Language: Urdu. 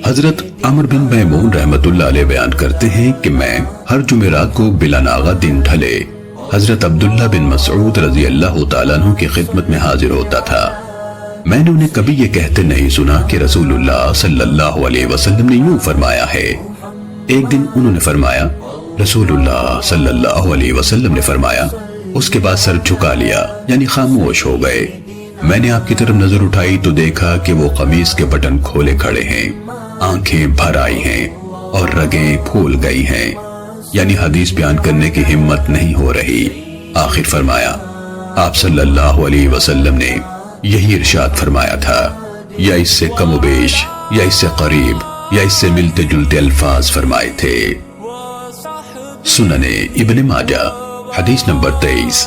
حضرت عمر بن میمون رحمت اللہ علیہ بیان کرتے ہیں کہ میں ہر جمعرات کو بلا ناغہ دن ڈھلے حضرت عبداللہ بن مسعود رضی اللہ تعالیٰ عنہ کی خدمت میں حاضر ہوتا تھا۔ میں نے انہیں کبھی یہ کہتے نہیں سنا کہ رسول اللہ صلی اللہ علیہ وسلم نے یوں فرمایا ہے۔ ایک دن انہوں نے فرمایا رسول اللہ صلی اللہ علیہ وسلم نے فرمایا، اس کے بعد سر جھکا لیا یعنی خاموش ہو گئے۔ میں نے آپ کی طرف نظر اٹھائی تو دیکھا کہ وہ قمیص کے بٹن کھولے کھڑے ہیں، آنکھیں بھر آئی ہیں اور رگیں پھول گئی ہیں، یعنی حدیث بیان کرنے کی ہمت نہیں ہو رہی۔ آخر فرمایا آپ صلی اللہ علیہ وسلم نے یہی ارشاد فرمایا تھا، یا اس سے کم و بیش یا اس سے قریب یا اس سے ملتے جلتے الفاظ فرمائے تھے۔ سنن ابن ماجہ حدیث نمبر 23۔